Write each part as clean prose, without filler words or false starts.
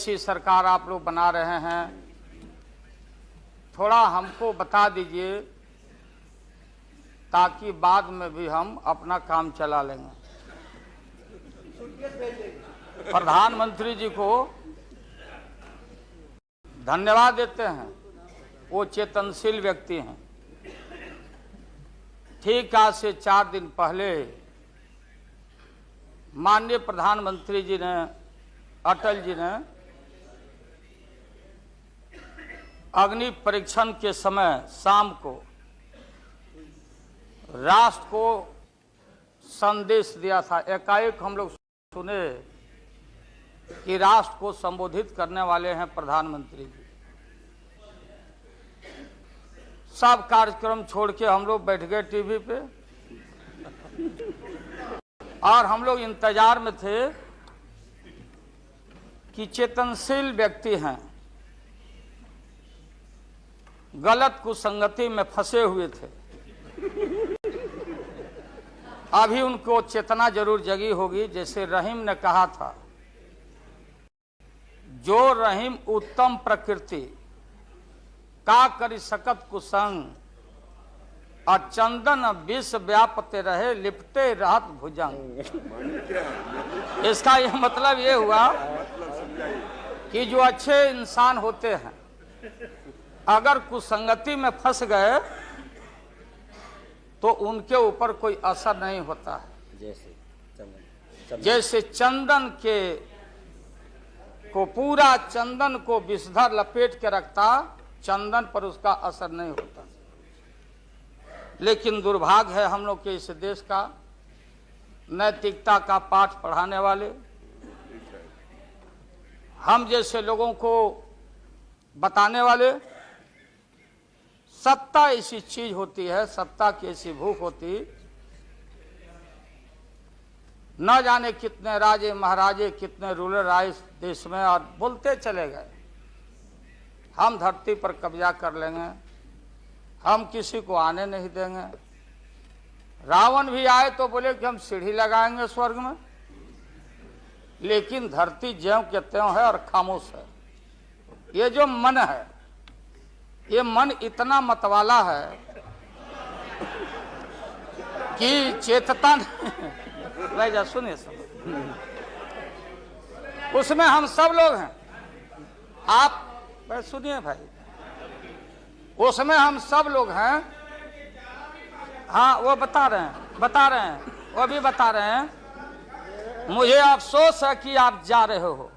ऐसी सरकार आप लोग बना रहे हैं, थोड़ा हमको बता दीजिए ताकि बाद में भी हम अपना काम चला लेंगे। प्रधानमंत्री जी को धन्यवाद देते हैं, वो चेतनशील व्यक्ति हैं। ठीक आज से 4 दिन पहले माननीय प्रधानमंत्री जी ने, अटल जी ने अग्नि परीक्षण के समय शाम को राष्ट्र को संदेश दिया था। एकाएक हम लोग सुने कि राष्ट्र को संबोधित करने वाले हैं प्रधानमंत्री जी। सब कार्यक्रम छोड़ के हम लोग बैठ गए टीवी पे और हम लोग इंतजार में थे कि चेतनशील व्यक्ति हैं, गलत कुसंगति में फंसे हुए थे, अभी उनको चेतना जरूर जगी होगी। जैसे रहीम ने कहा था, जो रहीम उत्तम प्रकृति का करी सकत कुसंग, और चंदन विष व्यापते रहे लिपटे रहत भुजंग। इसका यह मतलब ये हुआ कि जो अच्छे इंसान होते हैं अगर कुसंगति में फंस गए तो उनके ऊपर कोई असर नहीं होता है। जैसे चंदन के को पूरा चंदन को विषधर लपेट के रखता, चंदन पर उसका असर नहीं होता। लेकिन दुर्भाग्य है हम लोग के इस देश का, नैतिकता का पाठ पढ़ाने वाले हम जैसे लोगों को बताने वाले, सत्ता ऐसी चीज होती है, सत्ता की ऐसी भूख होती, न जाने कितने राजे महाराजे, कितने रूलर आए इस देश में और बोलते चले गए हम धरती पर कब्जा कर लेंगे, हम किसी को आने नहीं देंगे। रावण भी आए तो बोले कि हम सीढ़ी लगाएंगे स्वर्ग में, लेकिन धरती ज्यों के त्यों है और खामोश है। ये जो मन है, ये मन इतना मतवाला है कि चेतता नहीं। जा सुनिए सब, उसमें हम सब लोग हैं। आप सुनिए भाई, उसमें हम सब लोग हैं। हाँ वो बता रहे हैं, वो भी बता रहे हैं। मुझे अफसोस है कि आप जा रहे हो।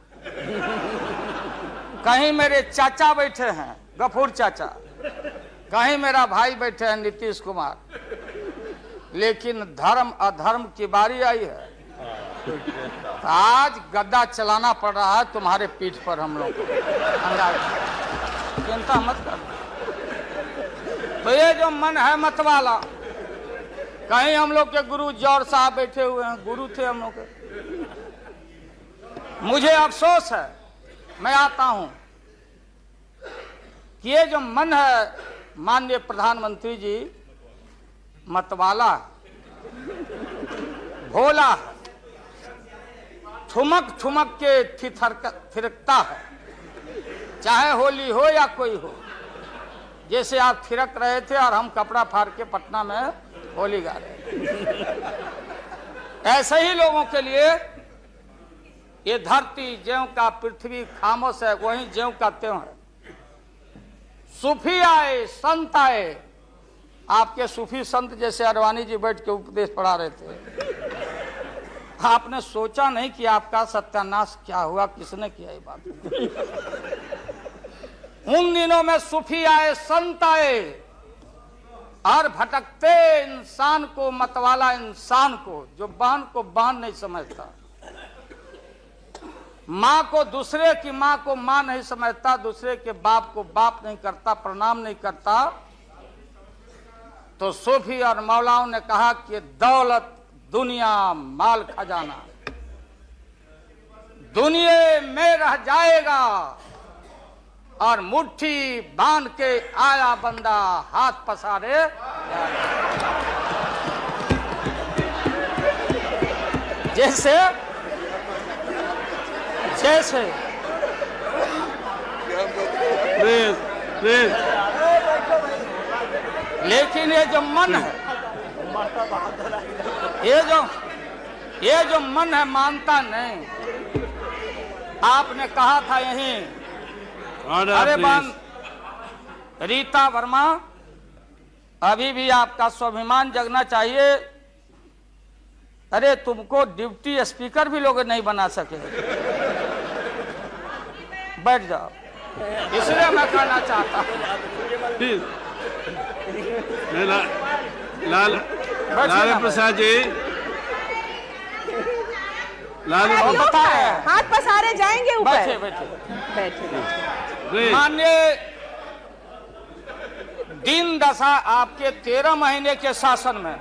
कहीं मेरे चाचा बैठे हैं, गफूर चाचा, कहीं मेरा भाई बैठे हैं नीतीश कुमार, लेकिन धर्म अधर्म की बारी आई है। तो आज गद्दा चलाना पड़ रहा है तुम्हारे पीठ पर हम लोग को। चिंता मत कर। तो ये जो मन है मतवाला, कहीं हम लोग के गुरु जौहर साहब बैठे हुए हैं, गुरु थे हम लोग के। मुझे अफसोस है, मैं आता हूं कि ये जो मन है माननीय प्रधानमंत्री जी, मतवाला भोला है, ठुमक ठुमक के थिरकता है, चाहे होली हो या कोई हो। जैसे आप थिरक रहे थे और हम कपड़ा फाड़ के पटना में होली गा रहे। ऐसे ही लोगों के लिए ये धरती ज्यों का पृथ्वी खामोश है, वहीं ज्यों का त्यों है। सूफी आए, संत आए, आपके सूफी संत जैसे अडवाणी जी बैठ के उपदेश पढ़ा रहे थे। आपने सोचा नहीं कि आपका सत्यानाश क्या हुआ, किसने किया ये बात। उन दिनों में सूफी आए, संत आए और भटकते इंसान को, मतवाला इंसान को, जो बहन को बहन नहीं समझता, माँ को दूसरे की माँ को माँ नहीं समझता, दूसरे के बाप को बाप नहीं करता, प्रणाम नहीं करता, तो सूफी और मौलाओं ने कहा कि दौलत दुनिया माल खजाना दुनिया में रह जाएगा और मुट्ठी बांध के आया बंदा हाथ पसारे। जैसे जैसे प्लीज। लेकिन ये जो मन है, ये जो मन है मानता नहीं। आपने कहा था यहीं, अरे बन रीता वर्मा, अभी भी आपका स्वाभिमान जगना चाहिए। अरे तुमको डिप्टी स्पीकर भी लोग नहीं बना सके। बैठ जाओ, इसलिए मैं कहना चाहता हूँ। लालू प्रसाद जी, हाथ पसारे जाएंगे ऊपर। बैठे बैठे प्लीज। माननीय दिन दशा आपके 13 महीने के शासन में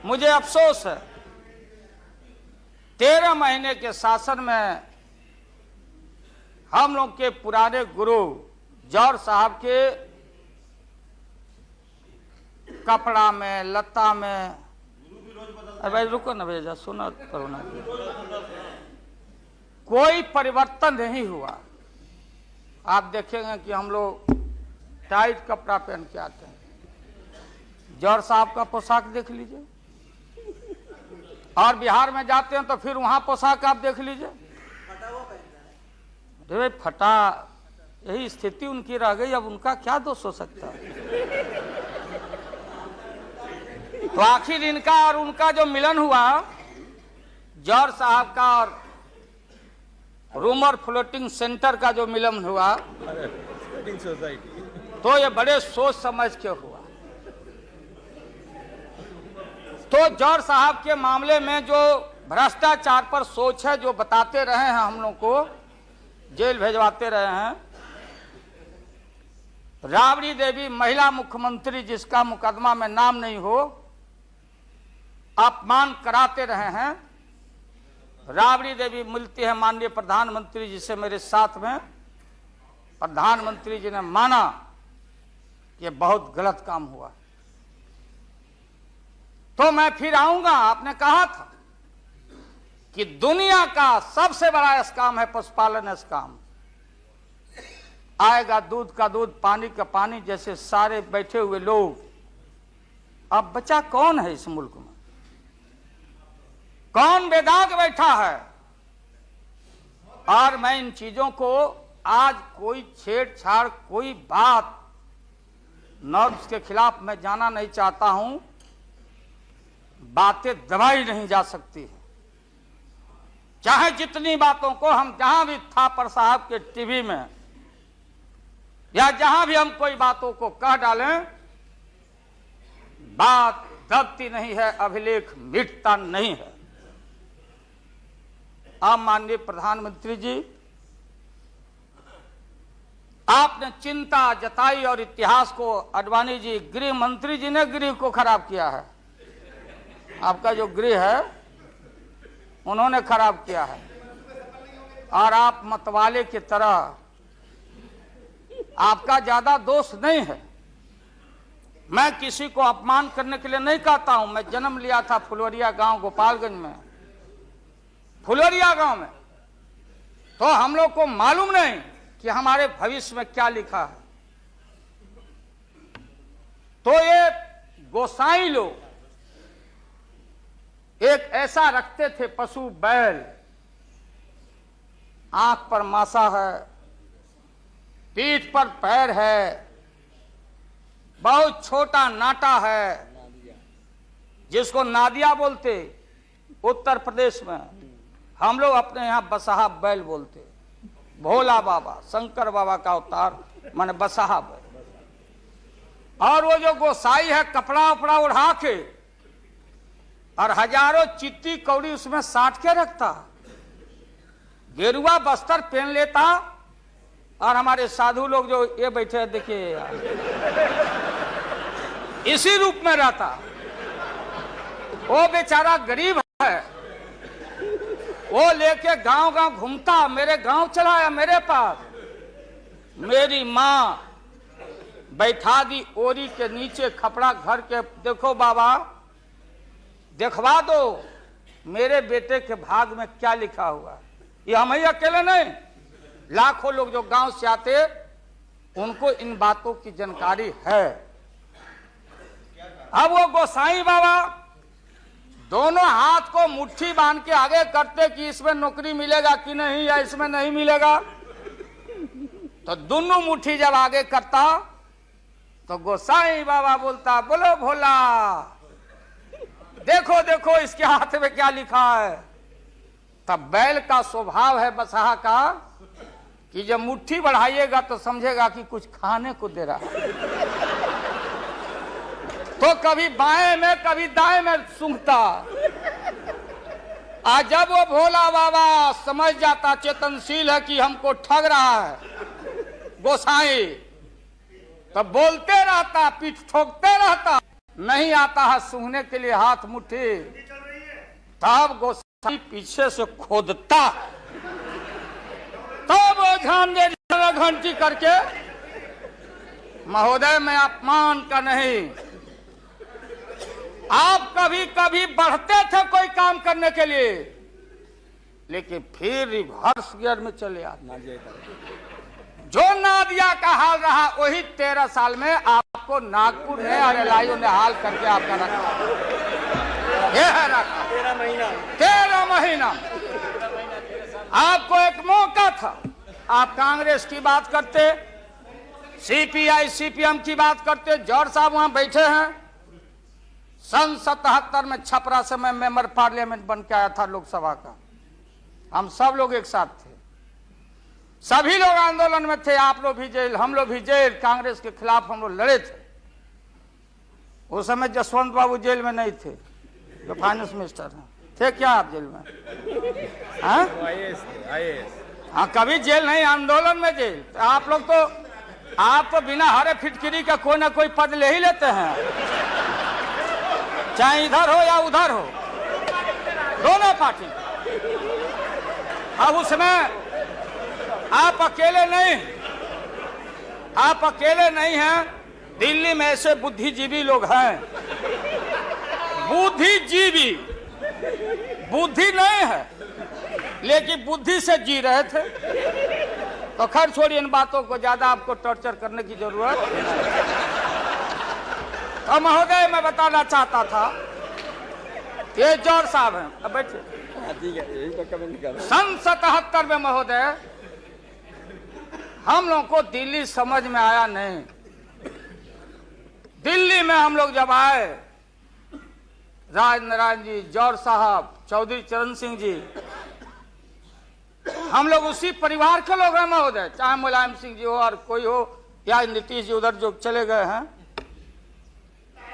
मुझे अफसोस है, 13 महीने के शासन में हम लोग के पुराने गुरु जौहर साहब के कपड़ा में, लता में, अरे भाई रुको ना भैया, सुना करो ना, कोई परिवर्तन नहीं हुआ। आप देखेंगे कि हम लोग टाइट कपड़ा पहन के आते हैं। जौहर साहब का पोशाक देख लीजिए, और बिहार में जाते हैं तो फिर वहां पोशाक आप देख लीजिए, भाई फटा। यही स्थिति उनकी रह गई, अब उनका क्या दोष हो सकता है। तो आखिर इनका और उनका जो मिलन हुआ, जौहर साहब का और रूमर फ्लोटिंग सेंटर का जो मिलन हुआ, तो ये बड़े सोच समझ के हुआ। तो जौहर साहब के मामले में जो भ्रष्टाचार पर सोच है, जो बताते रहे हैं, हम लोग को जेल भेजवाते रहे हैं। राबड़ी देवी महिला मुख्यमंत्री, जिसका मुकदमा में नाम नहीं हो, अपमान कराते रहे हैं। राबड़ी देवी मिलती है माननीय प्रधानमंत्री जी से मेरे साथ में, प्रधानमंत्री जी ने माना कि ये बहुत गलत काम हुआ। तो मैं फिर आऊंगा। आपने कहा था कि दुनिया का सबसे बड़ा स्काम है पशुपालन स्काम। आएगा दूध का दूध, पानी का पानी, जैसे सारे बैठे हुए लोग। अब बचा कौन है इस मुल्क में? कौन बेदाग बैठा है? और मैं इन चीजों को आज कोई छेड़छाड़, कोई बात नॉर्म्स के खिलाफ मैं जाना नहीं चाहता हूं। बातें दबाई नहीं जा सकती है। चाहे जितनी बातों को हम जहां भी थापर साहब के टीवी में या जहां भी हम कोई बातों को कह डालें, बात दबती नहीं है, अभिलेख मिटता नहीं है। आप माननीय प्रधानमंत्री जी, आपने चिंता जताई और इतिहास को, आडवाणी जी गृह मंत्री जी ने गृह को खराब किया है। आपका जो गृह है उन्होंने खराब किया है, और आप मतवाले की तरह, आपका ज्यादा दोष नहीं है। मैं किसी को अपमान करने के लिए नहीं कहता हूं। मैं जन्म लिया था फुलवरिया गांव, गोपालगंज में, फुलवरिया गांव में। तो हम लोग को मालूम नहीं कि हमारे भविष्य में क्या लिखा है। तो ये गोसाई लोग एक ऐसा रखते थे पशु, बैल, आंख पर मासा है, पीठ पर पैर है, बहुत छोटा नाटा है, जिसको नादिया बोलते उत्तर प्रदेश में। हम लोग अपने यहां बसहा बैल बोलते। भोला बाबा, शंकर बाबा का अवतार माने बसहा बैल। और वो जो गोसाई है, कपड़ा उपड़ा उड़ा के और हजारों चिट्टी कौड़ी उसमें साट के रखता, गेरुआ बस्तर पहन लेता, और हमारे साधु लोग जो ये बैठे हैं देखिए, इसी रूप में रहता। वो बेचारा गरीब है, वो लेके गांव गांव घूमता, मेरे गांव चला आया मेरे पास। मेरी मां बैठा दी ओरी के नीचे खपड़ा घर के, देखो बाबा देखवा दो मेरे बेटे के भाग में क्या लिखा हुआ। ये हम ही अकेले नहीं, लाखों लोग जो गांव से आते उनको इन बातों की जानकारी है। अब वो गोसाई बाबा दोनों हाथ को मुट्ठी बांध के आगे करते कि इसमें नौकरी मिलेगा कि नहीं या इसमें नहीं मिलेगा, तो दोनों मुट्ठी जब आगे करता तो गोसाई बाबा बोलता, बोलो भोला, देखो देखो इसके हाथ में क्या लिखा है। तब बैल का स्वभाव है बसहा का कि जब मुट्ठी बढ़ाइएगा तो समझेगा कि कुछ खाने को दे रहा है, तो कभी बाएं में कभी दाएं में सूंघता। आज जब वो भोला बाबा समझ जाता, चेतनशील है कि हमको ठग रहा है गोसाई, तब बोलते रहता, पीठ ठोकते रहता, नहीं आता है सूंघने के लिए हाथ मुट्ठी। तब गोसाई पीछे से खोदता, तब वो ध्यान दे घंटी करके, महोदय मैं अपमान का नहीं, आप कभी कभी बढ़ते थे कोई काम करने के लिए, लेकिन फिर रिवर्स गियर में चले आते। जो नादिया का हाल रहा वही 13 साल में आपको नागपुर ने और एलआईओ ने हाल करके आपका रखा। यह है रखा 13 महीना। आपको एक मौका था, आप कांग्रेस की बात करते, सीपीआई सीपीएम की बात करते। जौहर साहब वहां बैठे हैं। सन 77 में छपरा से मैं मेंबर पार्लियामेंट बन के आया था लोकसभा का। हम सब लोग एक साथ थे, सभी लोग आंदोलन में थे। आप लोग भी जेल, हम लोग भी जेल, कांग्रेस के खिलाफ हम लोग लड़े थे। उस समय जसवंत बाबू जेल में नहीं थे, जो फाइनेंस मिनिस्टर हैं। थे क्या आप जेल में? हाँ, कभी जेल नहीं, आंदोलन में जेल। तो आप लोग तो, आप तो बिना हरे फिटकिरी का कोई ना कोई पद ले ही लेते हैं, चाहे इधर हो या उधर हो, दोनों पार्टी। अब उसमें आप अकेले नहीं, आप अकेले नहीं हैं। दिल्ली में ऐसे बुद्धिजीवी लोग हैं, बुद्धिजीवी, बुद्धि नहीं है लेकिन बुद्धि से जी रहे थे। तो खैर छोड़िए इन बातों को, ज्यादा आपको टॉर्चर करने की जरूरत। तो महोदय मैं बताना चाहता था, ये जौहर साहब हैं, अब बैठिए। सन 77 में महोदय हम लोगों को दिल्ली समझ में आया नहीं। दिल्ली में हम लोग जब आए, राज नारायण जी, जौहर साहब, चौधरी चरण सिंह जी, हम लोग उसी परिवार के लोग हैं महोदय, चाहे मुलायम सिंह जी हो और कोई हो, या नीतीश जी उधर जो चले गए हैं।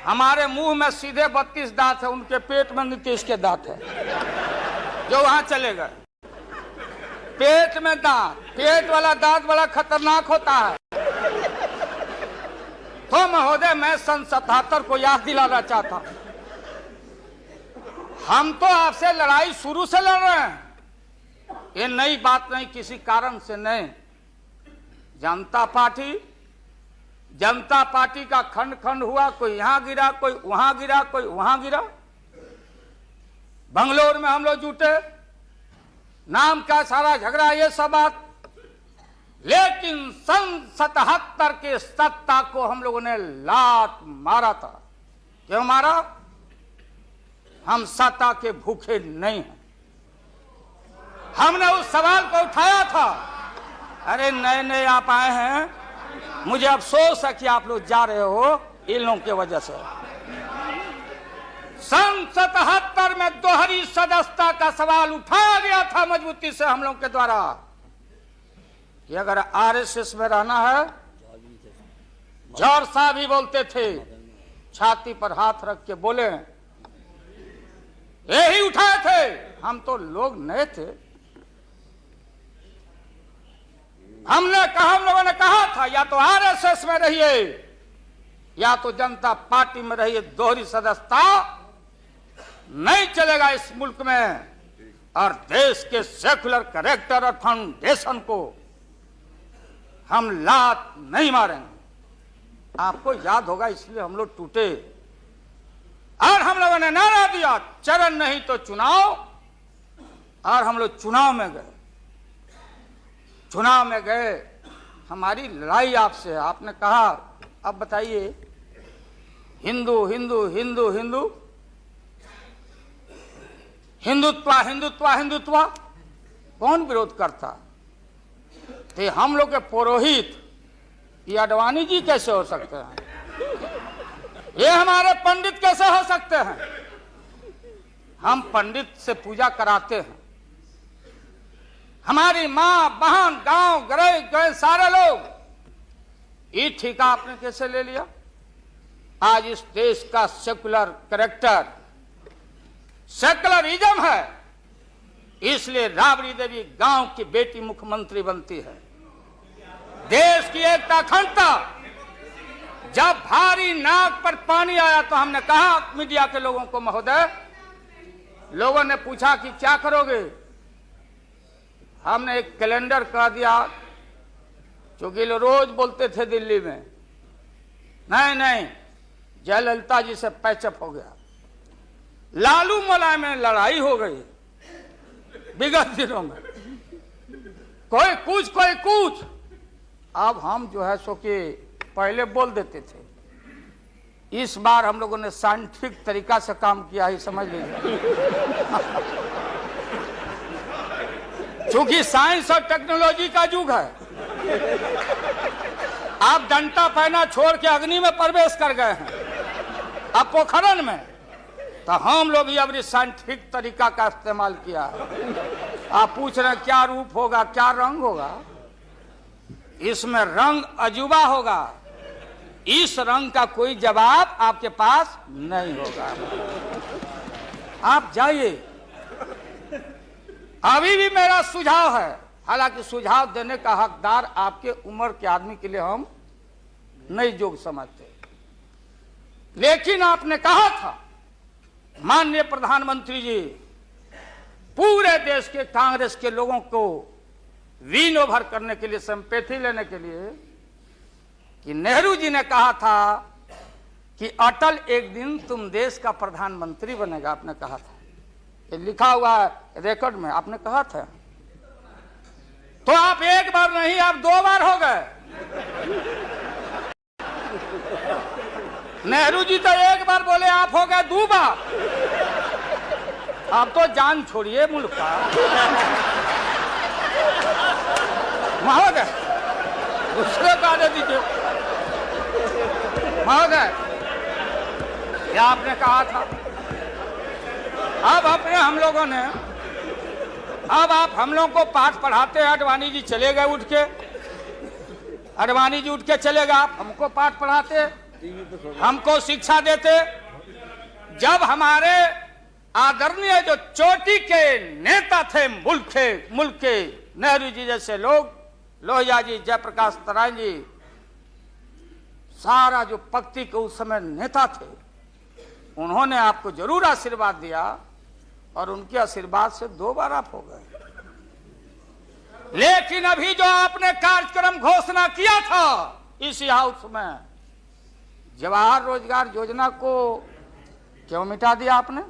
हमारे मुंह में सीधे 32 दांत है, उनके पेट में नीतीश के दांत है जो वहां चले गए। पेट में दांत, पेट वाला दांत बड़ा खतरनाक होता है। तो महोदय मैं सन 77 को याद दिलाना चाहता हूं, हम तो आपसे लड़ाई शुरू से लड़ रहे हैं, ये नई बात नहीं, किसी कारण से नहीं। जनता पार्टी का खंड खंड हुआ, कोई यहां गिरा, कोई वहां गिरा, कोई वहां गिरा। बंगलोर में हम लोग जुटे, नाम का सारा झगड़ा, ये सब बात। लेकिन सन 77 के सत्ता को हम लोगों ने लात मारा था। क्यों मारा? हम सत्ता के भूखे नहीं हैं। हमने उस सवाल को उठाया था। अरे नए नए आप आए हैं, मुझे अफसोस है कि आप लोग जा रहे हो इन लोगों की वजह से। सन 77 में दोहरी सदस्यता का सवाल उठाया गया था मजबूती से हम लोगों के द्वारा कि अगर आरएसएस में रहना है। जौहर साहब भी बोलते थे, छाती पर हाथ रख के बोले, यही उठाए थे। हम तो लोग नए थे, हम लोगों ने कहा था या तो आरएसएस में रहिए या तो जनता पार्टी में रहिए। दोहरी सदस्यता नहीं चलेगा इस मुल्क में, और देश के सेकुलर कैरेक्टर और फाउंडेशन को हम लात नहीं मारेंगे। आपको याद होगा, इसलिए हम लोग टूटे और हम लोगों ने नारा दिया, चरण नहीं तो चुनाव। और हम लोग चुनाव में गए। हमारी लड़ाई आपसे है। आपने कहा, अब बताइए, हिंदू हिंदू हिंदू हिंदू हिंदुत्व हिंदुत्व हिंदुत्व कौन विरोध करता? तो हम लोग के पुरोहित ये अडवाणी जी कैसे हो सकते हैं? ये हमारे पंडित कैसे हो सकते हैं? हम पंडित से पूजा कराते हैं। हमारी मां बहन गांव गए सारे लोग। ये ठेका आपने कैसे ले लिया? आज इस देश का सेकुलर कैरेक्टर सेकुलरिज्म है, इसलिए राबड़ी देवी गांव की बेटी मुख्यमंत्री बनती है। देश की एकता अखंडता। जब भारी नाक पर पानी आया तो हमने कहा मीडिया के लोगों को, महोदय, लोगों ने पूछा कि क्या करोगे? हमने एक कैलेंडर कह दिया, क्योंकि लोग रोज बोलते थे दिल्ली में, नहीं जयललिता जी से पैचअप हो गया, लालू मुलायम में लड़ाई हो गई विगत दिनों में, कोई कुछ। अब हम जो है सो कि पहले बोल देते थे। इस बार हम लोगों ने साइंटिफिक तरीका से काम किया ही, समझ लीजिए। क्योंकि साइंस और टेक्नोलॉजी का युग है। आप डंडा पहना छोड़ के अग्नि में प्रवेश कर गए हैं, अब पोखरन में। तो हम लोग भी अब साइंटिफिक तरीका का इस्तेमाल किया। आप पूछ रहे हैं क्या रूप होगा, क्या रंग होगा? इसमें रंग अजूबा होगा। इस रंग का कोई जवाब आपके पास नहीं होगा। आप जाइए। अभी भी मेरा सुझाव है, हालांकि सुझाव देने का हकदार आपके उम्र के आदमी के लिए हम नहीं योग्य समझते, लेकिन आपने कहा था माननीय प्रधानमंत्री जी, पूरे देश के कांग्रेस के लोगों को विन ओवर करने के लिए, सिंपैथी लेने के लिए, कि नेहरू जी ने कहा था कि अटल एक दिन तुम देश का प्रधानमंत्री बनेगा। आपने कहा था, ये लिखा हुआ है रिकॉर्ड में, आपने कहा था। तो आप एक बार नहीं, आप 2 बार हो गए। नेहरू जी तो एक बार बोले, आप हो गए 2 बार। आप तो जान छोड़िए मुल्क का। महोदय, दूसरे को आने दीजिए। महोदय, क्या आपने कहा था? अब अपने हम लोगों ने, अब आप हम लोगों को पाठ पढ़ाते हैं। अडवाणी जी चले गए उठ के, अडवाणी जी उठ के चले गए, आप हमको पाठ पढ़ाते, हमको शिक्षा देते। जब हमारे आदरणीय जो चोटी के नेता थे मुल्क के नेहरू जी जैसे लोग, लोहिया जी, जयप्रकाश नारायण जी, सारा जो पक्ति के उस समय नेता थे, उन्होंने आपको जरूर आशीर्वाद दिया और उनके आशीर्वाद से 2 बार आप हो गए। लेकिन अभी जो आपने कार्यक्रम घोषणा किया था इसी हाउस में, जवाहर रोजगार योजना को क्यों मिटा दिया आपने?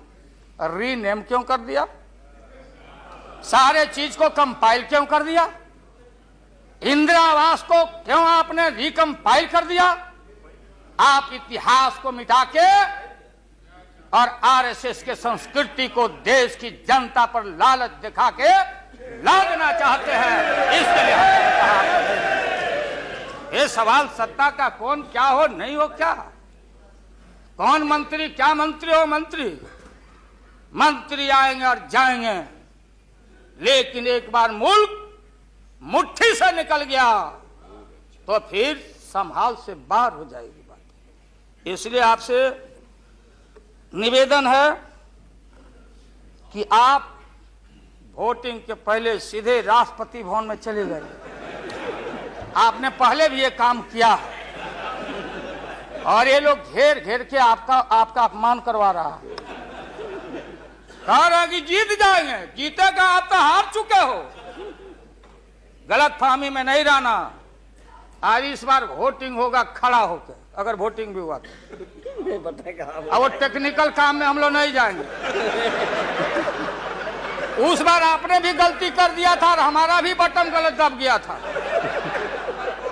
रीनेम क्यों कर दिया? सारे चीज को कंपाइल क्यों कर दिया? इंदिरा आवास को क्यों आपने रिकंपाइल कर दिया? आप इतिहास को मिटा के और आरएसएस के संस्कृति को देश की जनता पर लालच दिखा के लादना चाहते हैं। इसके लिए हमने कहा, ये सवाल सत्ता का कौन क्या हो नहीं हो, क्या कौन मंत्री, क्या मंत्री हो? मंत्री आएंगे और जाएंगे, लेकिन एक बार मुल्क मुट्ठी से निकल गया तो फिर संभाल से बाहर हो जाएगी बात। इसलिए आपसे निवेदन है कि आप वोटिंग के पहले सीधे राष्ट्रपति भवन में चले गए। आपने पहले भी ये काम किया है और ये लोग घेर घेर के आपका अपमान करवा रहा है। कह रहा कि जीत जाएंगे, जीतेगा, आप तो हार चुके हो। गलत फहमी में नहीं रहना। आज इस बार वोटिंग होगा खड़ा होकर, अगर वोटिंग भी हुआ तो। अब वो टेक्निकल काम में हम लोग नहीं जाएंगे। उस बार आपने भी गलती कर दिया था और हमारा भी बटन गलत दब गया था।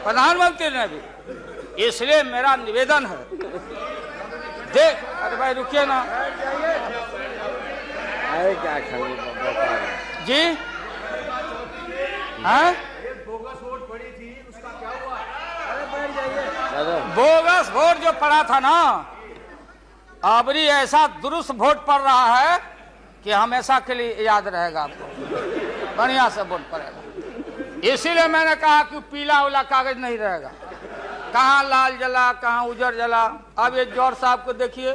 प्रधानमंत्री ने भी। इसलिए मेरा निवेदन है, देख, अरे भाई रुकिए ना अरे क्या खबर जी। हाँ, बोगस वोट पड़ी थी, उसका क्या हुआ? दादा बोगस वोट जो पड़ा था ना, अबरी ऐसा दुरुस्त वोट पड़ रहा है कि हमेशा के लिए याद रहेगा आपको, बढ़िया से वोट पड़ेगा। इसीलिए मैंने कहा कि पीला वाला कागज नहीं रहेगा, कहाँ लाल जला कहाँ उजर जला। अब ये जौहर साहब को देखिए,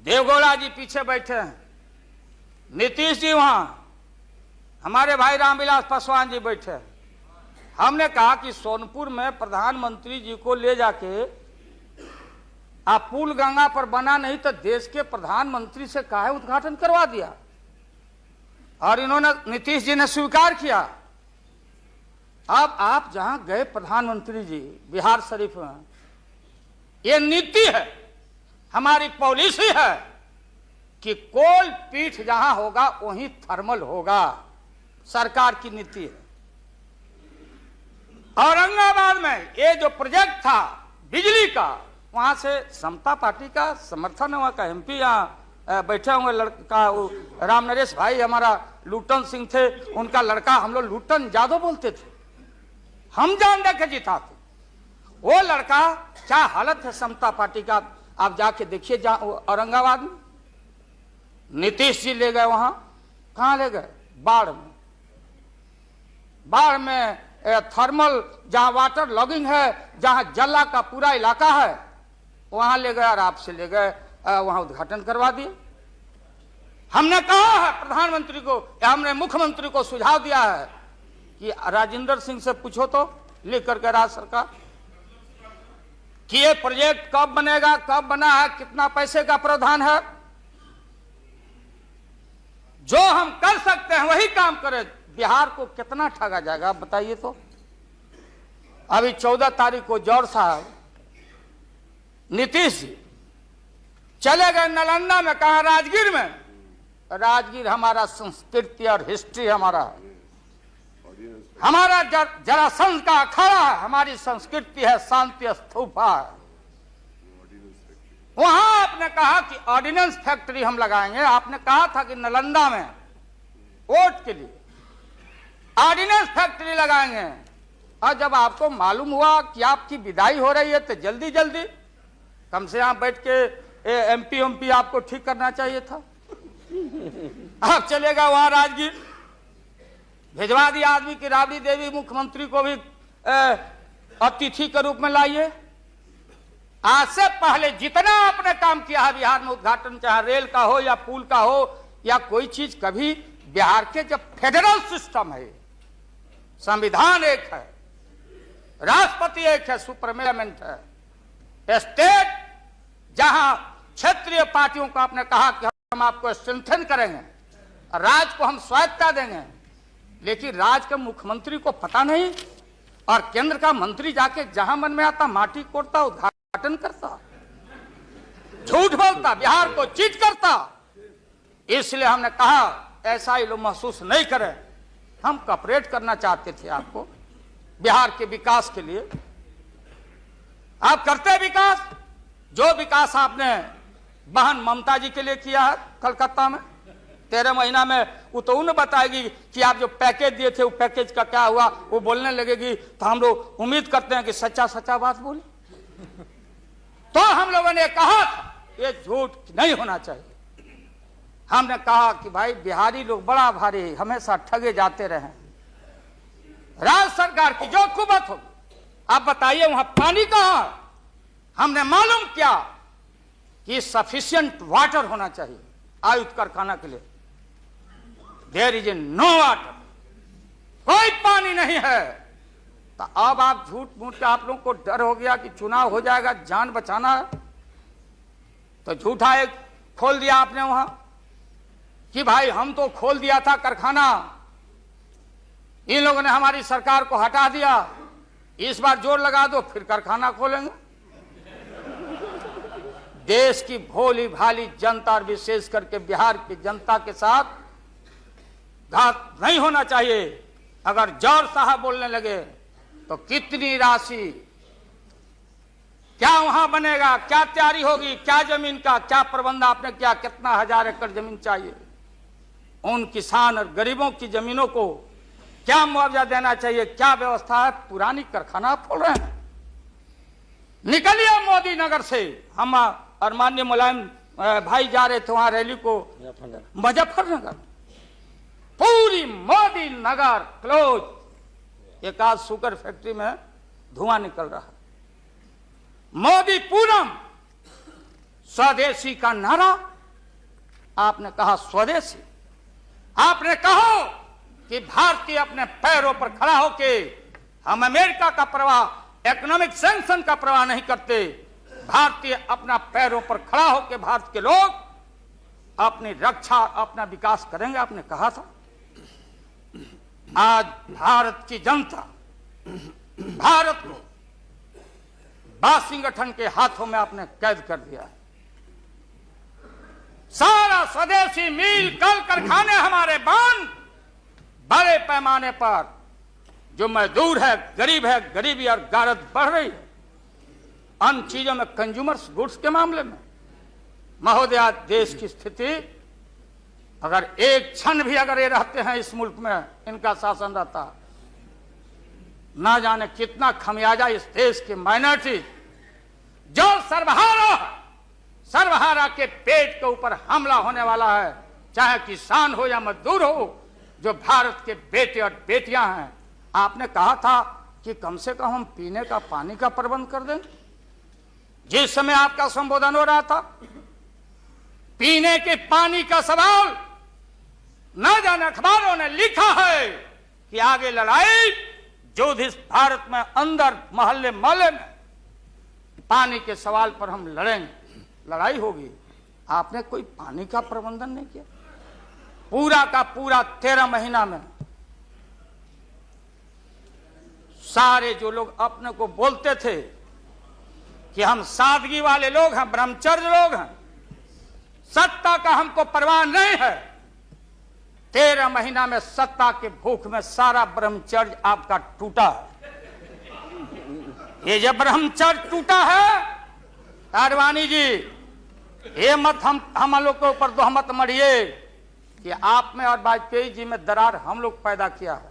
देवगौड़ा जी पीछे बैठे हैं, नीतीश जी वहां, हमारे भाई रामविलास पासवान जी बैठे हैं। हमने कहा कि सोनपुर में प्रधानमंत्री जी को ले जाके आप पुल गंगा पर बना नहीं तो देश के प्रधानमंत्री से काहे उद्घाटन करवा दिया, और इन्होंने, नीतीश जी ने स्वीकार किया। अब आप जहां गए प्रधानमंत्री जी बिहार शरीफ में, ये नीति है, हमारी पॉलिसी है कि कोल पीठ जहां होगा वहीं थर्मल होगा, सरकार की नीति है। औरंगाबाद में ये जो प्रोजेक्ट था बिजली का, वहां से समता पार्टी का समर्थन, वहां का एमपी यहाँ बैठे होंगे लड़का, वो राम नरेश भाई हमारा लूटन सिंह थे, उनका लड़का, हम लोग लूटन यादव बोलते थे, हम जान दे के जीता थे। वो लड़का, क्या हालत है समता पार्टी का, आप जाके देखिए औरंगाबाद में। नीतीश जी ले गए वहां, कहां ले गए? बाढ़ में। बाढ़ में थर्मल जहां वाटर लॉगिंग है, जहां जला का पूरा इलाका है, वहां ले गए और आपसे ले गए, वहां उद्घाटन करवा दिए। हमने कहा है प्रधानमंत्री को, हमने मुख्यमंत्री को सुझाव दिया है कि राजेंद्र सिंह से पूछो तो, लिख करके राज्य सरकार, कि ये प्रोजेक्ट कब बनेगा, कब बना है, कितना पैसे का प्रावधान है। जो हम कर सकते हैं वही काम करें। बिहार को कितना ठगा जाएगा आप बताइए तो। अभी 14 तारीख को जौहर साहब, नीतीश जी चले गए नालंदा में, कहा राजगीर में। राजगीर हमारा संस्कृति और हिस्ट्री हमारा है, हमारा जरासंध का अखाड़ा है, हमारी संस्कृति है, शांति स्तूपा है। वहां आपने कहा कि ऑर्डिनेंस फैक्ट्री हम लगाएंगे, आपने कहा था कि नालंदा में वोट के लिए ऑर्डिनेंस फैक्ट्री लगाएंगे, और जब आपको मालूम हुआ कि आपकी विदाई हो रही है तो जल्दी जल्दी कम से यहां बैठ के एमपी आपको ठीक करना चाहिए था। आप चलेगा वहां राजगीर, भिजवा दिया आदमी की राबड़ी देवी मुख्यमंत्री को भी अतिथि के रूप में लाइए। आज से पहले जितना आपने काम किया है बिहार में, उद्घाटन चाहे रेल का हो या पुल का हो या कोई चीज, कभी बिहार के जब फेडरल सिस्टम है, संविधान एक है, राष्ट्रपति एक है, सुपरमेंट है, स्टेट जहां क्षेत्रीय पार्टियों को आपने कहा कि हम आपको स्ट्रेंथन करेंगे, राज्य को हम स्वायत्तता देंगे, लेकिन राज्य के मुख्यमंत्री को पता नहीं, और केंद्र का मंत्री जाके जहां मन में आता माटी कोड़ता, उद्घाटन करता, झूठ बोलता, बिहार को चीट करता। इसलिए हमने कहा ऐसा ही लोग महसूस नहीं करें, हम कॉपरेट करना चाहते थे आपको बिहार के विकास के लिए। आप करते विकास, जो विकास आपने बहन ममता जी के लिए किया है कलकत्ता में 13 महीना में, वो तो उन्हें बताएगी कि आप जो पैकेज दिए थे वो पैकेज का क्या हुआ, वो बोलने लगेगी, तो हम लोग उम्मीद करते हैं कि सच्चा सच्चा बात बोले। तो हम लोगों ने कहा था ये झूठ नहीं होना चाहिए। हमने कहा कि भाई बिहारी लोग बड़ा भारी, हमेशा ठगे जाते रहे, राज्य सरकार की जो कुबत हो, आप बताइए वहां पानी कहां है? हमने मालूम किया कि सफिशिएंट वाटर होना चाहिए आयुध कारखाना के लिए, देयर इज नो वाटर, कोई पानी नहीं है। तो अब आप झूठ मूठ के, आप लोगों को डर हो गया कि चुनाव हो जाएगा, जान बचाना है, तो झूठा एक खोल दिया आपने वहां कि भाई हम तो खोल दिया था कारखाना, इन लोगों ने हमारी सरकार को हटा दिया, इस बार जोर लगा दो फिर कारखाना खोलेंगे। देश की भोली भाली जनता और विशेष करके बिहार की जनता के साथ घात नहीं होना चाहिए। अगर जौहर साहब बोलने लगे तो कितनी राशि, क्या वहां बनेगा, क्या तैयारी होगी, क्या जमीन का क्या प्रबंध आपने किया, कितना 1000 एकड़ जमीन चाहिए, उन किसान और गरीबों की जमीनों को क्या मुआवजा देना चाहिए, क्या व्यवस्था है। पुरानी कारखाना खोल रहे हैं। निकलिए मोदी नगर से। हम और माननीय मुलायम भाई जा रहे थे वहां रैली को, मुजफ्फरनगर पूरी मोदी नगर क्लोज। एक आध शुगर फैक्ट्री में धुआं निकल रहा है। मोदी पूरम, स्वदेशी का नारा आपने कहा, स्वदेशी। आपने कहो कि भारतीय अपने पैरों पर खड़ा होके, हम अमेरिका का प्रवाह, इकोनॉमिक सैंक्शन का प्रवाह नहीं करते। भारतीय अपना पैरों पर खड़ा होके भारत के लोग अपनी रक्षा, अपना विकास करेंगे, आपने कहा था। आज भारत की जनता भारत को वाशिंगटन के हाथों में आपने कैद कर दिया है। सारा स्वदेशी मिल, कल कारखाने हमारे बंद। बड़े पैमाने पर जो मजदूर है, गरीब है, गरीबी और गारत बढ़ रही है। अन्य चीजों में, कंज्यूमर्स गुड्स के मामले में महोदया, देश की स्थिति, अगर एक क्षण भी अगर ये रहते हैं इस मुल्क में, इनका शासन रहता, ना जाने कितना खमियाजा इस देश के माइनॉरिटी जो सर्वहारा के पेट के ऊपर हमला होने वाला है, चाहे किसान हो या मजदूर हो, जो भारत के बेटे और बेटियां हैं। आपने कहा था कि कम से कम हम पीने का पानी का प्रबंध कर दें। जिस समय आपका संबोधन हो रहा था, पीने के पानी का सवाल, न जाने अखबारों ने लिखा है कि आगे लड़ाई जो जिस भारत में अंदर मोहल्ले मोहल्ले में पानी के सवाल पर हम लड़ेंगे, लड़ाई होगी। आपने कोई पानी का प्रबंधन नहीं किया। पूरा का पूरा 13 महीना में सारे जो लोग अपने को बोलते थे कि हम सादगी वाले लोग हैं, ब्रह्मचर्य लोग हैं, सत्ता का हमको परवाह नहीं है, 13 महीना में सत्ता के भूख में सारा ब्रह्मचर्य आपका टूटा है। ये जब ब्रह्मचर्य टूटा है, आडवाणी जी, ये मत हम लोग के ऊपर दोहमत मढ़िए कि आप में और वाजपेयी जी में दरार हम लोग पैदा किया है।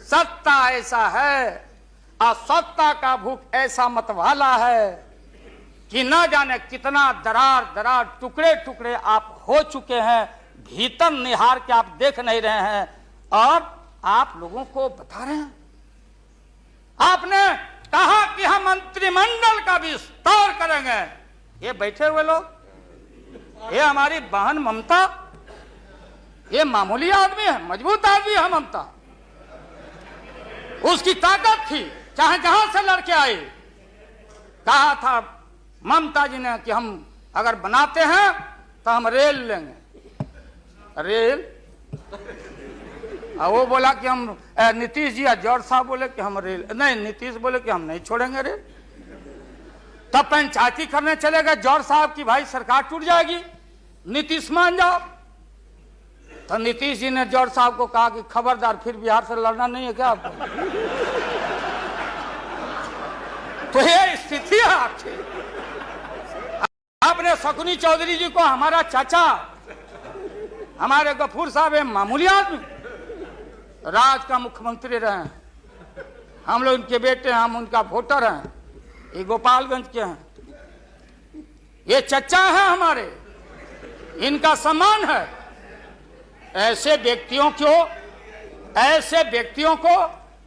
सत्ता ऐसा है और सत्ता का भूख ऐसा मतवाला है कि न जाने कितना दरार टुकड़े टुकड़े आप हो चुके हैं, भीतर निहार के आप देख नहीं रहे हैं और आप लोगों को बता रहे हैं। आपने कहा कि हम मंत्रिमंडल का विस्तार करेंगे। ये बैठे हुए लोग, ये हमारी बहन ममता, ये मामूली आदमी है, मजबूत आदमी है ममता। उसकी ताकत थी, चाहे जहां से लड़के आए। कहा था ममता जी ने कि हम अगर बनाते हैं तो हम रेल लेंगे। रेल, वो बोला कि हम, नीतीश जी या जॉर्ज साहब बोले कि हम रेल नहीं, नीतीश बोले कि हम नहीं छोड़ेंगे रेल। तब पंचायती करने चले गए जॉर्ज साहब की भाई सरकार टूट जाएगी, नीतीश मान जाओ। तो नीतीश जी ने जॉर्ज साहब को कहा कि खबरदार, फिर बिहार से लड़ना नहीं है क्या आपको? तो ये स्थिति है आपकी। आपने शकुनी चौधरी जी को, हमारा चाचा, हमारे गफूर साहब है मामूली आदमी, राज का मुख्यमंत्री रहे हैं, हम लोग उनके बेटे हैं, हम उनका वोटर हैं, ये गोपालगंज के हैं, ये चचा हैं हमारे, इनका सम्मान है। ऐसे व्यक्तियों को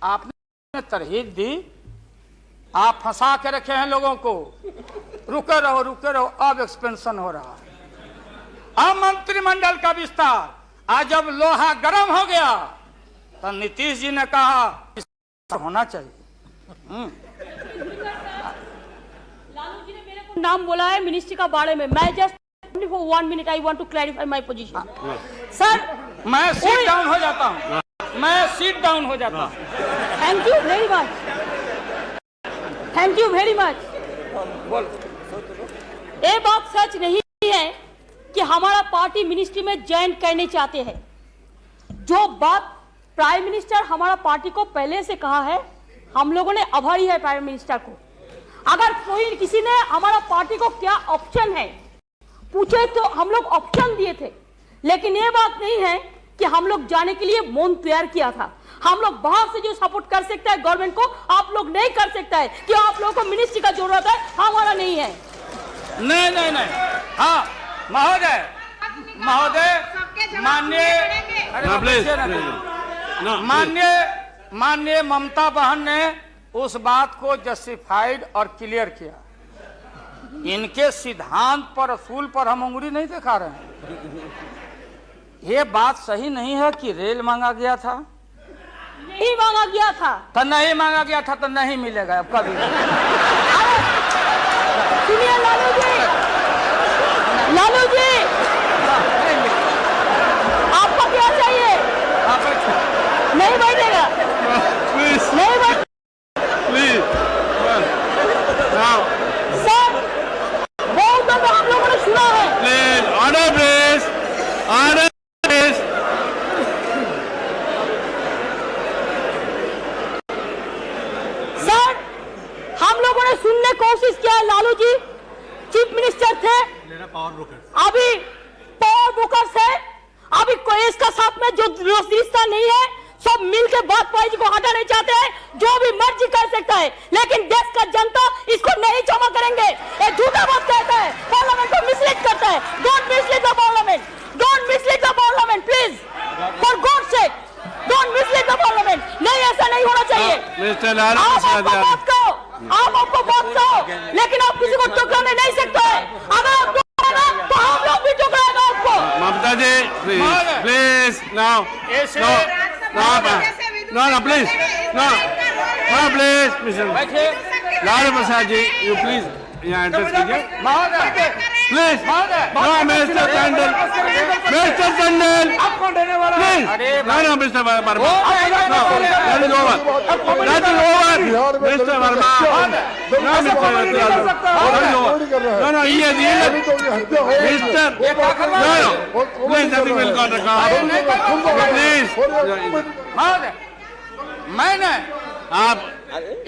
आपने तरहीब दी, आप फंसा के रखे हैं लोगों को। रुके रहो, अब एक्सपेंशन हो रहा है। अब मंत्रिमंडल का विस्तार, आज जब लोहा गर्म हो गया तो नीतीश जी ने कहा होना चाहिए। लालू जी ने मेरे को नाम बोला है मिनिस्ट्री का बारे में। मैं just for 1 minute I want to clarify my position. Sir, मैं सीट डाउन हो जाता हूँ, thank you very much, thank you very much. ये बात सच नहीं है कि हमारा पार्टी मिनिस्ट्री में ज्वाइन करने चाहते हैं। जो बात प्राइम मिनिस्टर हमारा पार्टी को पहले से कहा है हम लोगों ने आभारी है प्राइम मिनिस्टर को। अगर कोई किसी ने हमारा पार्टी को क्या ऑप्शन है पूछे तो हम लोग ऑप्शन दिए थे, लेकिन ये बात नहीं है कि हम लोग जाने के लिए मन तैयार किया था। हम लोग बाहर से जो सपोर्ट कर सकता है गवर्नमेंट को, आप लोग नहीं कर सकता है कि आप लोगों को मिनिस्ट्री का जरूरत है, हमारा नहीं है। नहीं नहीं नहीं, हाँ महोदय माननीय माननीय ममता बहन ने उस बात को जस्टिफाइड और क्लियर किया। इनके सिद्धांत पर असूल पर हम उंगली नहीं दिखा रहे हैं। ये बात सही नहीं है कि रेल मांगा गया था, नहीं मांगा गया था तो नहीं मांगा गया था तो नहीं मिलेगा अब कभी। सुनिए लालू जी, आपको क्या चाहिए? नहीं बैठेगा, नहीं बैठ सर, बहुत दफा हम लोगों ने सुना है। Order please. सर, हम लोगों ने सुनने की कोशिश किया। लालू जी चीफ मिनिस्टर थे, अभी पावर ब्रोकर्स है, अभी कोई इसका साथ में जो रिश्ता नहीं है, सब मिलकर वाजपेयी जी को हटाना चाहते हैं। जो भी मर्जी कर सकता है, लेकिन देश का जनता इसको नहीं क्षमा करेंगे। ये झूठा बात कहता है, पार्लियामेंट को मिसलीड करता है। Don't mislead the parliament, don't mislead the parliament please, for God sake, don't mislead the parliament. नहीं, ऐसा नहीं होना चाहिए। आप आपको बात कहो, लेकिन आप किसी को टुकराने नहीं सकते। अगर आप टुकराएगा तो हम लोग भी टुकराएगा आपको। Mamata ji please now please Lalu Prasad ji you please यहाँ एड्रेस कीजिए please. Mister Tandon please. No mister Verma, mister Verma, no ये mister please nothing will got please. मैंने आप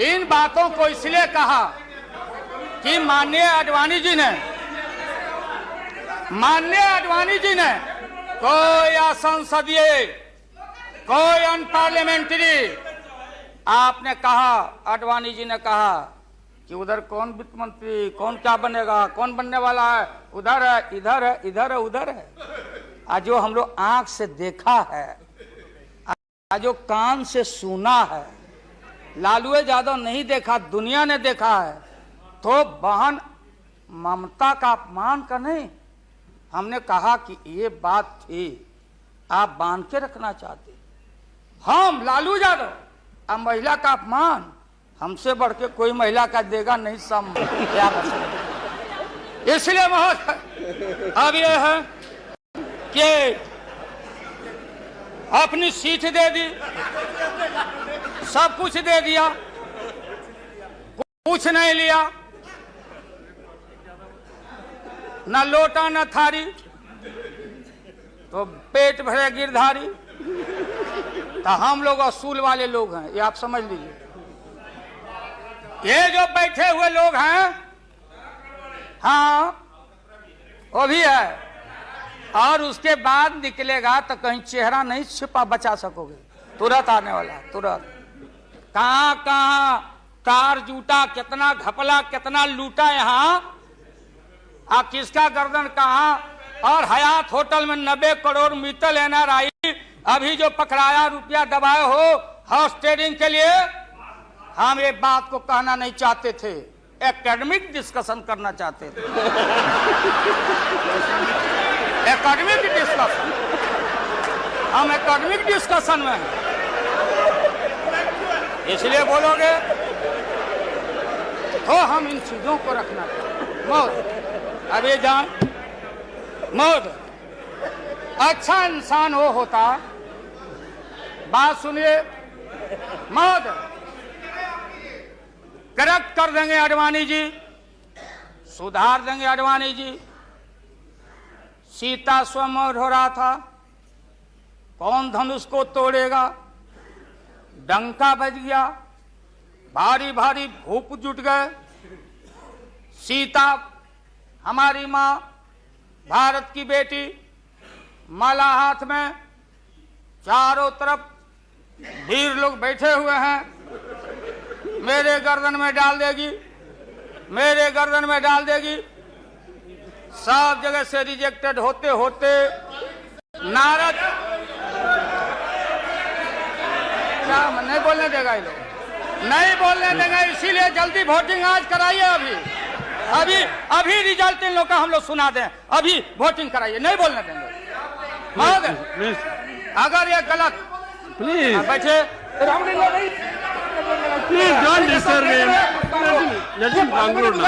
इन बातों को इसलिए कहा कि माननीय आडवाणी जी ने कोई असंसदीय, कोई अनपार्लियामेंट्री, आपने कहा, आडवाणी जी ने कहा कि उधर कौन वित्त मंत्री, कौन क्या बनेगा, कौन बनने वाला है, उधर है, इधर है, इधर है, उधर है। आज जो हम लोग आंख से देखा है, आज जो कान से सुना है, लालू यादव नहीं देखा, दुनिया ने देखा है। तो बहन ममता का अपमान का नहीं, हमने कहा कि ये बात थी, आप बांध के रखना चाहते। हम लालू यादव, अब महिला का अपमान हमसे बढ़ के कोई महिला का देगा नहीं सम। इसलिए महोदय अब ये है कि अपनी सीट दे दी, सब कुछ दे दिया, कुछ नहीं लिया, न लोटा न थारी, तो पेट भरे गिरधारी। तो हम लोग असूल वाले लोग हैं, ये आप समझ लीजिए। ये जो बैठे हुए लोग हैं, हाँ वो भी है, और उसके बाद निकलेगा तो कहीं चेहरा नहीं छिपा बचा सकोगे, तुरंत आने वाला, तुरंत। कहाँ कहाँ कार जूटा, कितना घपला, कितना लूटा यहाँ, किसका गर्दन कहाँ। और हयात होटल में 90 करोड़ मित्तल NRI अभी जो पकड़ाया, रुपया दबाए हो हाउस ट्रेडिंग के लिए। हम एक बात को कहना नहीं चाहते थे, एकेडमिक डिस्कशन करना चाहते थे। एकेडमिक डिस्कशन, हम एकेडमिक डिस्कशन में हैं, इसलिए बोलोगे तो हम इन चीजों को रखना चाहते। मौत अभी जान, मौत अच्छा इंसान वो होता, बात सुनिए, मौत करेक्ट कर देंगे आडवाणी जी, सुधार देंगे आडवाणी जी। सीता स्वयंवर हो रहा था, कौन धनुष को तोड़ेगा, डंका बज गया, भारी भारी भूप जुट गए। सीता हमारी माँ, भारत की बेटी, माला हाथ में, चारों तरफ वीर लोग बैठे हुए हैं। मेरे गर्दन में डाल देगी, मेरे गर्दन में डाल देगी। सब जगह से रिजेक्टेड होते होते नारद, क्या नहीं बोलने देगा ये लोग, नहीं बोलने देगा, इसीलिए जल्दी वोटिंग आज कराइए। अभी अभी रिजल्ट इन लोग का हम लोग सुना दें, अभी वोटिंग कराइए, नहीं बोलने देंगे। अगर ये गलत, प्लीज बैठे, please don't disturb him, let him conclude now.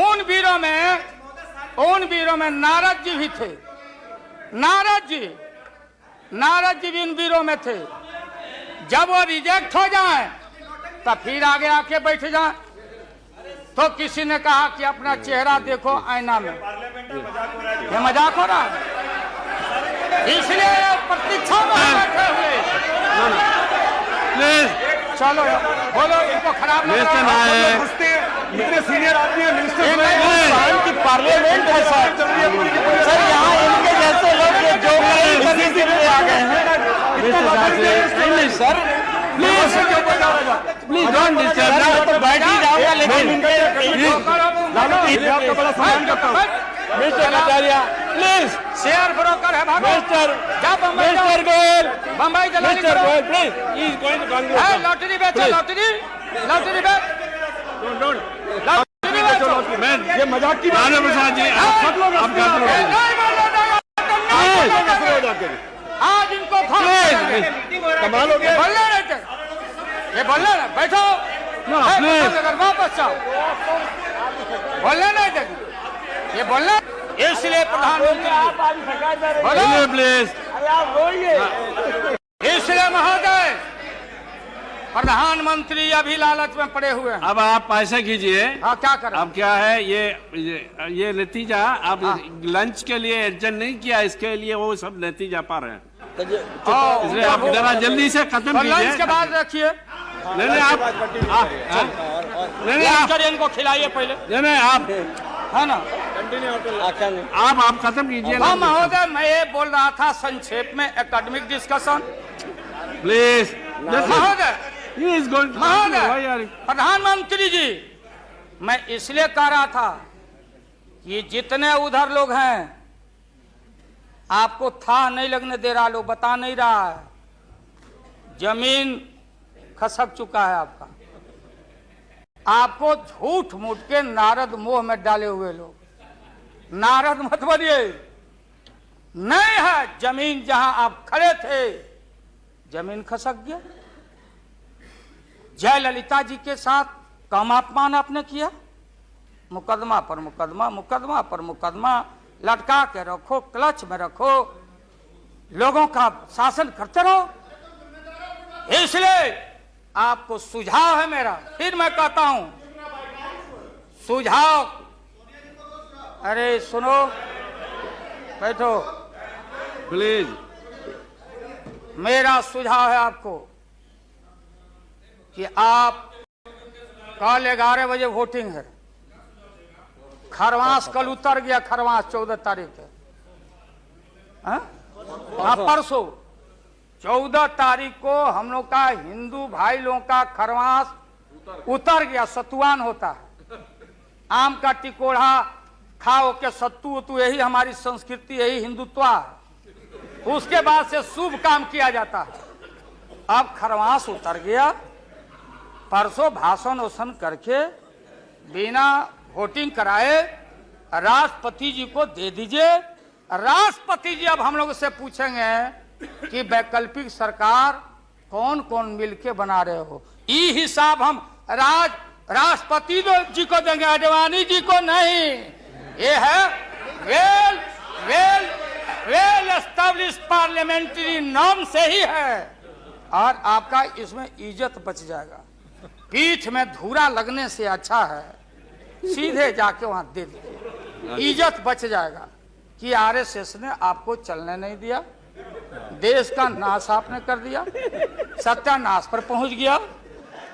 उन वीरों में उन वीरों में नारद जी भी थे। नारद जी भी इन वीरों में थे। जब वो रिजेक्ट हो जाए तब फिर आगे आके बैठ जाए। तो किसी ने कहा कि अपना चेहरा देखो आईना में, ये मजाक हो रहा है, इसलिए प्रतीक्षा में बैठे हुए। प्लीज चलो बोलो, इनको खराब लग रहा है। इतने सीनियर आदमी है, मिनिस्टर पार्लियामेंट है सर, यहाँ इनके जैसे लोग जो आ गए हैं। नहीं sir, please please don't disturb. तो बैठ ही जाऊंगा, लेकिन आपका बड़ा सम्मान करता हूँ। Mister Kataria please, share broker है भागो। मिस्टर गोयल, बम्बई जलाली mister Goyal please, he is going to conclude. Lottery बेचो, लॉटरी बेच, लॉटरी बेचो। मैं ये मजाक की बात राणा प्रसाद जी, आप कंक्लूड आज इनको कमाल हो गया। बोलने नहीं थे, ये बोलने ना, बैठो अगर वापस जाओ, बोलने नहीं थे, ये बोलना। इसलिए प्रधानमंत्री बोलो प्लीज, इसलिए महोदय प्रधानमंत्री अभी लालच में पड़े हुए हैं। अब आप ऐसा कीजिए। हाँ, क्या करें? अब क्या है ये नतीजा, आप लंच के लिए एडजस्ट नहीं किया, इसके लिए वो सब नतीजा पा रहे हैं। इसलिए आप जरा जल्दी से खत्म कीजिए। लंच के बाद रखिए, नहीं आप नहीं इनको खिलाइए पहले, नहीं आप है ना। आप खत्म कीजिए। हाँ महोदय, मैं ये बोल रहा था संक्षेप में एकेडमिक डिस्कशन। प्लीज महोदय, महोदय, प्रधानमंत्री जी, मैं इसलिए कह रहा था कि जितने उधर लोग हैं आपको था नहीं लगने दे रहा, लोग बता नहीं रहा है, जमीन खसक चुका है आपका। आपको झूठ मूठ के नारद मोह में डाले हुए लोग, नारद मत बनिए। नहीं है जमीन, जहां आप खड़े थे जमीन खसक गया। जयललिता जी के साथ कम अपमान आपने किया, मुकदमा पर मुकदमा, मुकदमा पर मुकदमा लटका के रखो, क्लच में रखो, लोगों का शासन करते रहो। इसलिए आपको सुझाव है मेरा, फिर मैं कहता हूं सुझाव, अरे सुनो, बैठो प्लीज। मेरा सुझाव है आपको कि आप कल 11 बजे वोटिंग है। खरवास कल उतर गया, खरवास 14 तारीख है, परसों 14 तारीख को हम लोग का हिंदू भाई लोगों का खरवास उतर गया। सतुआन होता है, आम का टिकोड़ा खाओ के सत्तू उतू, यही हमारी संस्कृति, यही हिंदुत्व है। उसके बाद से शुभ काम किया जाता है। अब खरवास उतर गया, परसों भाषण वोषण करके बिना वोटिंग कराए राष्ट्रपति जी को दे दीजिए। राष्ट्रपति जी अब हम लोग से पूछेंगे कि वैकल्पिक सरकार कौन कौन मिलके बना रहे हो, ये हिसाब हम राष्ट्रपति जी को देंगे, आडवाणी जी को नहीं। ये है वेल एस्टेब्लिश पार्लियामेंट्री नॉर्म से ही है, और आपका इसमें इज्जत बच जाएगा। पीठ में धूरा लगने से अच्छा है सीधे जाके वहां दे दीजिए, इज्जत बच जाएगा कि आरएसएस ने आपको चलने नहीं दिया। देश का नाश आपने कर दिया, सत्यानाश पर पहुंच गया।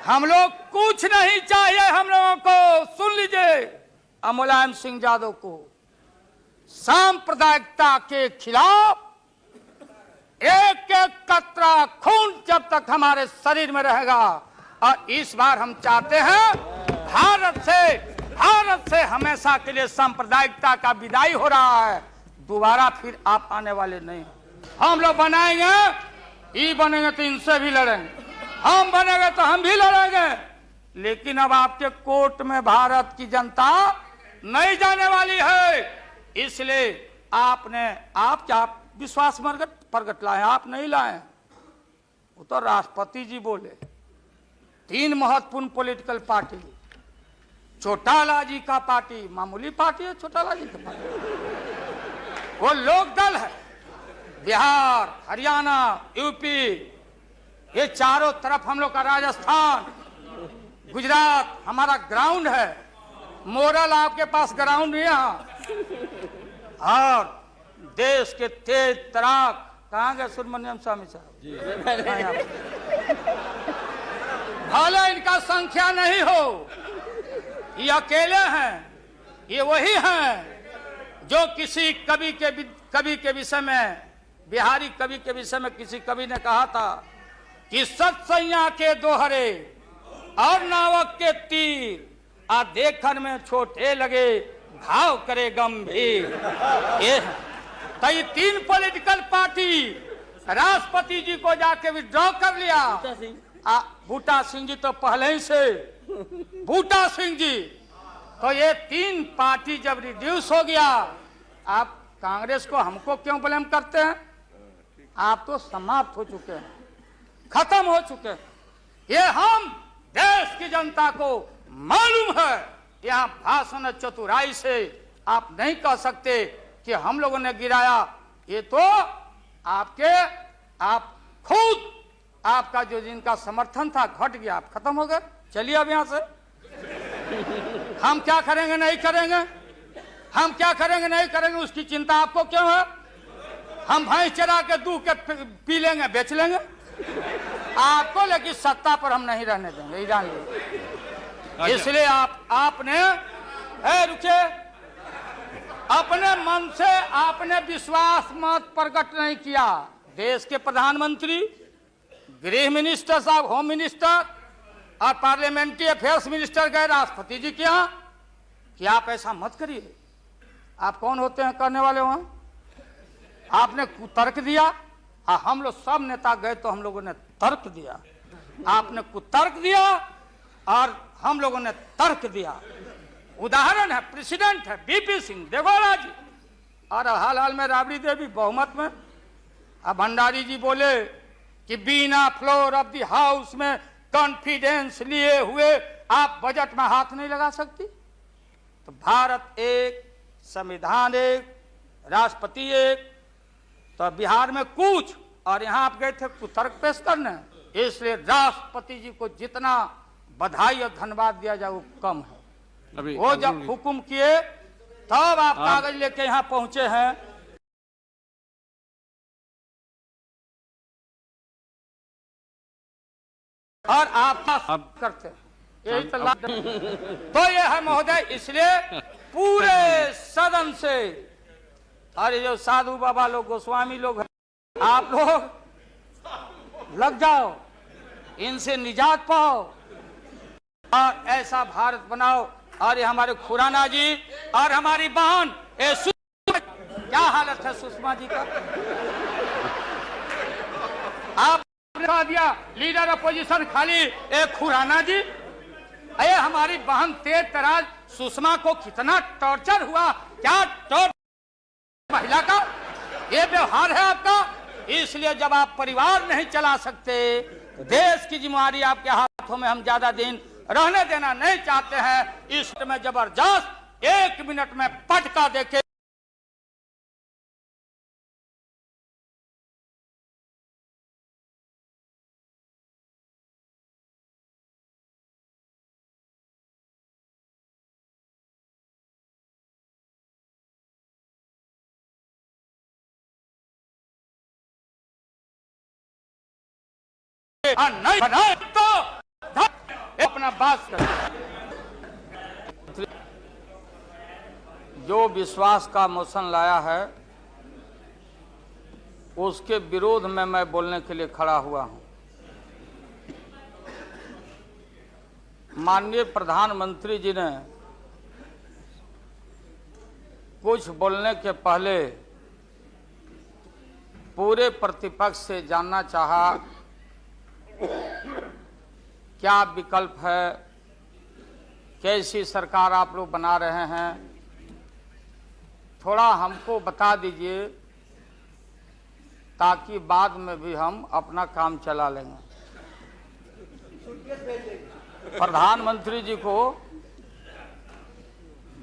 हम लोग कुछ नहीं चाहिए, हम लोगों को सुन लीजिए, मुलायम सिंह यादव को सांप्रदायिकता के खिलाफ एक एक कतरा खून जब तक हमारे शरीर में रहेगा, और इस बार हम चाहते हैं भारत से हमेशा के लिए सांप्रदायिकता का विदाई हो रहा है, दोबारा फिर आप आने वाले नहीं। हम लोग बनाएंगे, ये बनेंगे तो इनसे भी लड़ेंगे, हम बनेंगे तो हम भी लड़ेंगे, लेकिन अब आपके कोर्ट में भारत की जनता नहीं जाने वाली है। इसलिए आप क्या विश्वास प्रगट लाए, आप नहीं लाए, वो तो राष्ट्रपति जी बोले। 3 महत्वपूर्ण पॉलिटिकल पार्टी, चौटाला जी का पार्टी मामूली पार्टी है, चौटाला जी का पार्टी वो लोक दल है, बिहार, हरियाणा, यूपी, ये चारों तरफ हम लोग का, राजस्थान, गुजरात हमारा ग्राउंड है। मोरल आपके पास ग्राउंड नहीं है। और देश के तेज तराक कहाँ गए सुब्रमण्यम स्वामी साहब जी, भले इनका संख्या नहीं हो, ये अकेले हैं, ये वही हैं जो किसी कवि के विषय में, बिहारी कवि के विषय में किसी कवि ने कहा था कि सत्सैया के दोहरे और नावक के तीर आ देखन में छोटे लगे, घाव करे गंभीर। ये तो ये 3 पॉलिटिकल पार्टी राष्ट्रपति जी को जाके विड्रॉ कर लिया। बूटा सिंह जी तो पहले ही से, बूटा सिंह जी, तो ये 3 पार्टी जब रिड्यूस हो गया, आप कांग्रेस को हमको क्यों ब्लेम करते हैं? आप तो समाप्त हो चुके हैं, खत्म हो चुके हैं। ये हम देश की जनता को मालूम है, यहाँ भाषण चतुराई से आप नहीं कह सकते कि हम लोगों ने गिराया। ये तो आप खुद, आपका जो जिनका समर्थन था घट गया, आप खत्म हो गए। चलिए अब यहाँ से हम क्या करेंगे नहीं करेंगे, हम क्या करेंगे नहीं करेंगे उसकी चिंता आपको क्यों है? हम भैंस चरा के दूध के पी लेंगे, बेच लेंगे आपको, लेकिन सत्ता पर हम नहीं रहने देंगे, जान लीजिए। इसलिए आपने रुके, अपने मन से आपने विश्वास मत प्रकट नहीं किया। देश के प्रधानमंत्री, गृह मिनिस्टर साहब, होम मिनिस्टर और पार्लियामेंट्री अफेयर्स मिनिस्टर गए राष्ट्रपति जी के यहाँ कि आप ऐसा मत करिए। आप कौन होते हैं करने वाले? वहां आपने कुतर्क दिया, और हम लोग सब नेता गए तो हम लोगों ने तर्क दिया। आपने कुतर्क दिया और हम लोगों ने तर्क दिया। उदाहरण है, प्रेसिडेंट है बीपी सिंह देवगौड़ा जी, और हाल में राबड़ी देवी बहुमत में। अब भंडारी जी बोले कि बिना फ्लोर ऑफ द हाउस में कॉन्फिडेंस लिए हुए आप बजट में हाथ नहीं लगा सकती। तो भारत एक, संविधान एक, राष्ट्रपति एक, तो बिहार में कुछ, और यहां आप गए थे कुतर्क पेश करने। इसलिए राष्ट्रपति जी को जितना बधाई और धन्यवाद दिया जाए वो कम है। वो जब हुक्म किए तब आप कागज लेके यहां पहुंचे हैं। और आप करते हैं, यही तो ये है महोदय। इसलिए पूरे सदन से, अरे जो साधु बाबा लोग, गोस्वामी लोग, आप लोग लग जाओ, इनसे निजात पाओ और ऐसा भारत बनाओ। और ये हमारे खुराना जी और हमारी बहन क्या हालत है सुषमा जी का? आपने कहा दिया लीडर अपोजिशन खाली एक खुराना जी। अरे हमारी बहन तेज तराज सुषमा को कितना टॉर्चर हुआ, क्या टॉर्चर महिला का ये व्यवहार है आपका। इसलिए जब आप परिवार नहीं चला सकते, देश की जिम्मेदारी आपके हाथों में हम ज्यादा दिन रहने देना नहीं चाहते हैं। इस में जबरदस्त 1 मिनट में पटका देके और नहीं बनाए तो अपना बात कर। जो विश्वास का मोशन लाया है उसके विरोध में मैं बोलने के लिए खड़ा हुआ हूं। माननीय प्रधानमंत्री जी ने कुछ बोलने के पहले पूरे प्रतिपक्ष से जानना चाहा क्या विकल्प है, कैसी सरकार आप लोग बना रहे हैं, थोड़ा हमको बता दीजिए ताकि बाद में भी हम अपना काम चला लेंगे। प्रधानमंत्री जी को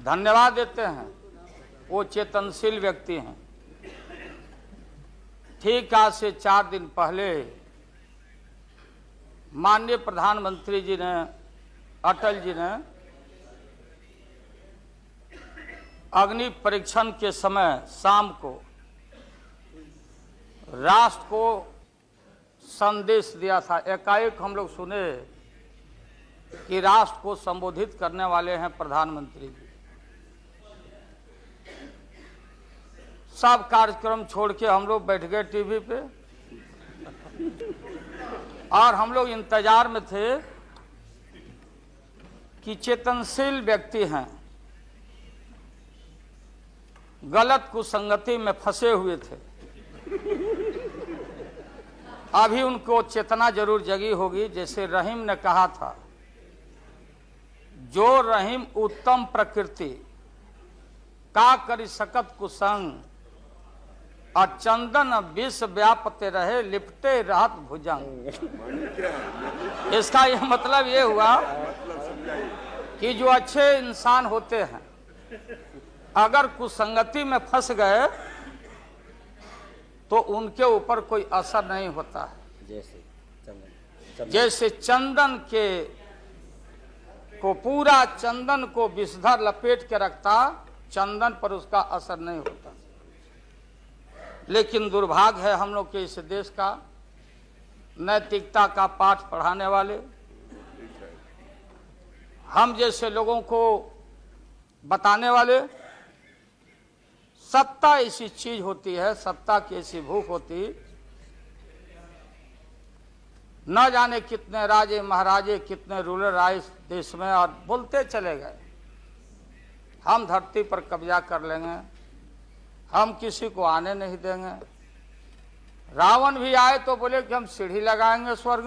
धन्यवाद देते हैं, वो चेतनशील व्यक्ति हैं। ठीक आज से 4 दिन पहले माननीय प्रधानमंत्री जी ने, अटल जी ने अग्नि परीक्षण के समय शाम को राष्ट्र को संदेश दिया था। एकाएक हम लोग सुने कि राष्ट्र को संबोधित करने वाले हैं प्रधानमंत्री जी। सब कार्यक्रम छोड़ के हम लोग बैठ गए टीवी पे और हम लोग इंतजार में थे कि चेतनशील व्यक्ति हैं, गलत कुसंगति में फंसे हुए थे, अभी उनको चेतना जरूर जगी होगी। जैसे रहीम ने कहा था, जो रहीम उत्तम प्रकृति का करी सकत कुसंग, और चंदन विष व्यापते रहे लिपटे रहत भुजंग। इसका यह मतलब ये हुआ कि जो अच्छे इंसान होते हैं अगर कुसंगति में फंस गए तो उनके ऊपर कोई असर नहीं होता है। जैसे चंदन के को पूरा चंदन को विषधर लपेट के रखता, चंदन पर उसका असर नहीं होता। लेकिन दुर्भाग्य है हम लोग के इस देश का, नैतिकता का पाठ पढ़ाने वाले हम जैसे लोगों को बताने वाले, सत्ता ऐसी चीज होती है, सत्ता की ऐसी भूख होती, न जाने कितने राजे महाराजे कितने रूलर आए इस देश में और बोलते चले गए हम धरती पर कब्जा कर लेंगे, हम किसी को आने नहीं देंगे। रावण भी आए तो बोले कि हम सीढ़ी लगाएंगे स्वर्ग